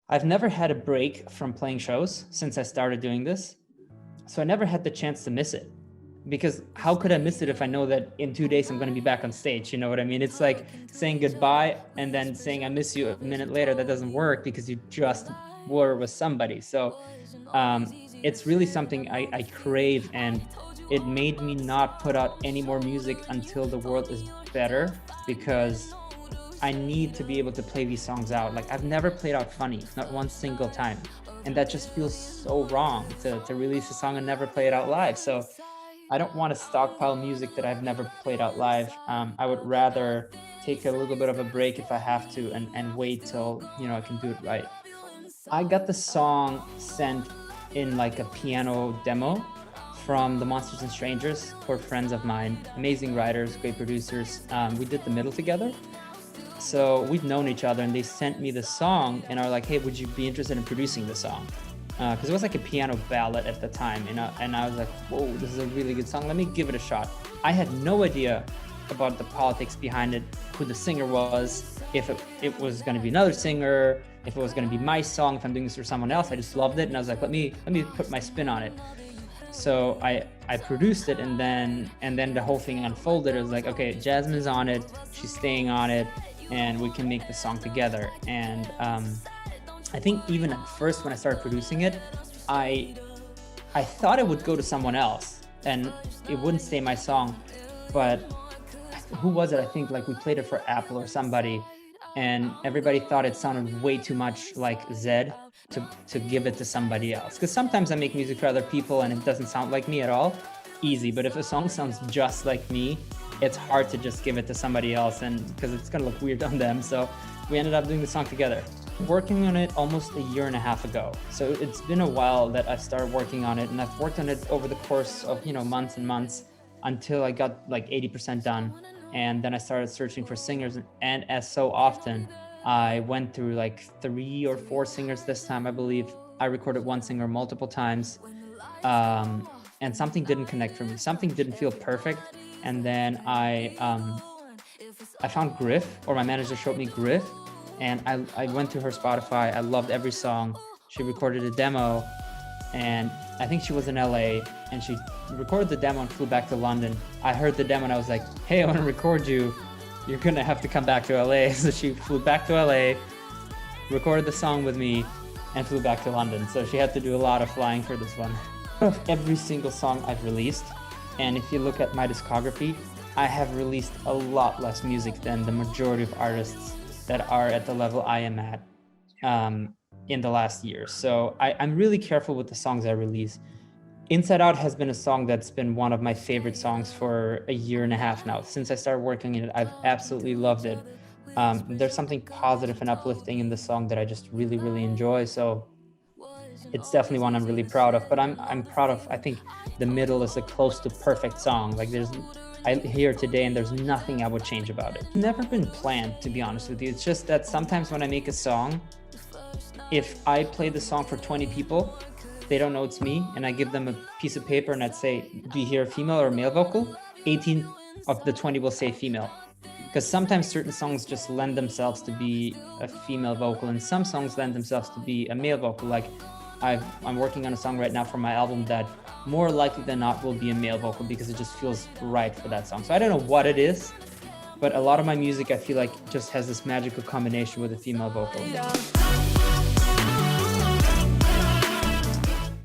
I've never had a break from playing shows since I started doing this. So I never had the chance to miss it. Because how could I miss it if I know that in 2 days I'm going to be back on stage? You know what I mean? It's like saying goodbye and then saying I miss you a minute later. That doesn't work because you just were with somebody. So it's really something I crave, and it made me not put out any more music until the world is better, because I need to be able to play these songs out. Like, I've never played out Funny, not one single time. And that just feels so wrong to release a song and never play it out live. So I don't want to stockpile music that I've never played out live. I would rather take a little bit of a break if I have to, and wait till, I can do it right. I got the song sent in like a piano demo from the Monsters and Strangers, who are friends of mine, amazing writers, great producers. We did the middle together. So we've known each other, and they sent me the song and are like, hey, would you be interested in producing the song? Because it was like a piano ballad at the time, and I was like, whoa, this is a really good song. Let me give it a shot. I had no idea about the politics behind it, who the singer was, if it was going to be another singer, if it was going to be my song, if I'm doing this for someone else. I just loved it, and I was like, let me put my spin on it. So I produced it, and then the whole thing unfolded. It was like, okay, Jasmine's on it, she's staying on it, and we can make the song together. And I think even at first when I started producing it, I thought it would go to someone else and it wouldn't stay my song. But who was it? I think like we played it for Apple or somebody, and everybody thought it sounded way too much like Zedd to give it to somebody else. Because sometimes I make music for other people and it doesn't sound like me at all. Easy. But if a song sounds just like me, it's hard to just give it to somebody else, and because it's gonna look weird on them. So we ended up doing the song together. Working on it almost a year and a half ago. So it's been a while that I started working on it, and I've worked on it over the course of, months and months, until I got like 80% done. And then I started searching for singers, and as so often, I went through like 3 or 4 singers this time, I believe. I recorded one singer multiple times, and something didn't connect for me. Something didn't feel perfect. And then I found Griff, or my manager showed me Griff, and I went to her Spotify. I loved every song. She recorded a demo, and I think she was in LA, and she recorded the demo and flew back to London. I heard the demo and I was like, hey, I want to record you. You're gonna have to come back to LA. So she flew back to LA, recorded the song with me, and flew back to London. So she had to do a lot of flying for this one. Of every single song I've released, and if you look at my discography, I have released a lot less music than the majority of artists that are at the level I am at in the last year. So I'm really careful with the songs I release. Inside Out has been a song that's been one of my favorite songs for a year and a half now. Since I started working in it, I've absolutely loved it. There's something positive and uplifting in the song that I just really, really enjoy. So it's definitely one I'm really proud of. But I'm proud of, I think The Middle is a close to perfect song. Like I hear it today and there's nothing I would change about it. It's never been planned, to be honest with you. It's just that sometimes when I make a song, if I play the song for 20 people, they don't know it's me, and I give them a piece of paper and I'd say, do you hear a female or a male vocal? 18 of the 20 will say female. Because sometimes certain songs just lend themselves to be a female vocal, and some songs lend themselves to be a male vocal. Like I'm working on a song right now for my album that more likely than not will be a male vocal because it just feels right for that song. So I don't know what it is, but a lot of my music I feel like just has this magical combination with a female vocal.